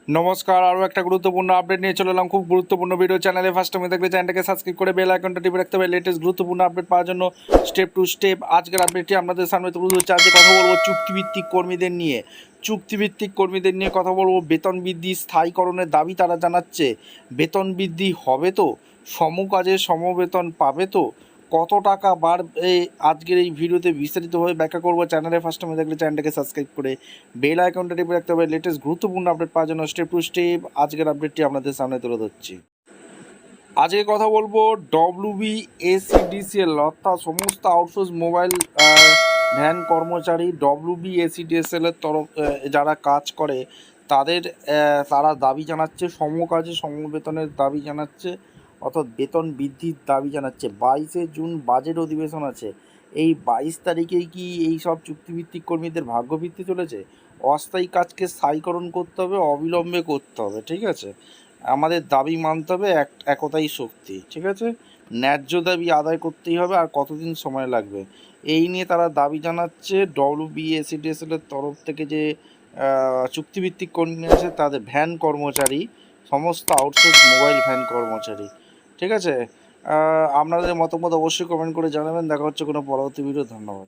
নমস্কার, আরও একটা গুরুত্বপূর্ণ আপডেট নিয়ে চলে এলাম। খুব গুরুত্বপূর্ণ ভিডিও। চ্যানেলে ফার্স্ট টাইম থাকলে চ্যানেলটাকে সাবস্ক্রাইব করে বেল আইকনটা টিপে রাখতে হবে লেটেস্ট গুরুত্বপূর্ণ আপডেট পাওয়ার জন্য। স্টেপ টু স্টেপ আজকের আপডেটটি আপনাদের সামনে তুলে ধরছি। আজকে কথা বলবো চুক্তিভিত্তিক কর্মীদের নিয়ে। চুক্তিভিত্তিক কর্মীদের নিয়ে কথা বলবো। বেতন বৃদ্ধি স্থায়ীকরণের দাবি তারা জানাচ্ছে। বেতন বৃদ্ধি হবে তো? সমকাজে সমবেতন পাবে তো? কত টাকা বাড়বে? আজকের এই ভিডিওতে বিস্তারিতভাবে ব্যাখ্যা করবো। চ্যানেলে ফার্স্ট টাইম থাকলে চ্যানেলটাকে সাবস্ক্রাইব করে বেল আইকনটা টিপে রাখতে হবে লেটেস্ট গুরুত্বপূর্ণ আপডেট পাওয়ার জন্য। স্টেপ টু স্টেপ আজকের আপডেটটি আপনাদের সামনে তুলে ধরছি। আজকে কথা বলবো ডব্লিউবিএসিডিসিএল অর্থাৎ সমস্ত আউটসোর্স মোবাইল ভ্যান কর্মচারী ডব্লিউবিএসিডিসিএল এর তরফ যারা কাজ করে তারা দাবি জানাচ্ছে সমকাজে সমবেতনের দাবি জানাচ্ছে, অর্থাৎ বেতন বৃদ্ধির দাবি জানাচ্ছে। 22শে জুন বাজেট অধিবেশন আছে। এই 22 তারিখেই কি এই সব চুক্তিভিত্তিক কর্মীদের ভাগ্য ফিরতে চলেছে? অস্থায়ী কাজকে স্থায়ীকরণ করতে হবে, অবিলম্বে করতে হবে। ঠিক আছে, আমাদের দাবি মানতে হবে, একতাই শক্তি। ঠিক আছে, ন্যায্য দাবি আদায় করতেই হবে। আর কতদিন সময় লাগবে এই নিয়ে তারা দাবি জানাচ্ছে। ডব্লিউবিএসিডিএসএল এর তরফ থেকে যে চুক্তিভিত্তিক কর্মী আছে তাদের ভ্যান কর্মচারী, সমস্ত আউটসোর্স মোবাইল ভ্যান কর্মচারী। ঠিক আছে, আপনাদের মতামত অবশ্যই কমেন্ট করে জানাবেন। দেখা হচ্ছে কোনো পরবর্তী ভিডিও। ধন্যবাদ।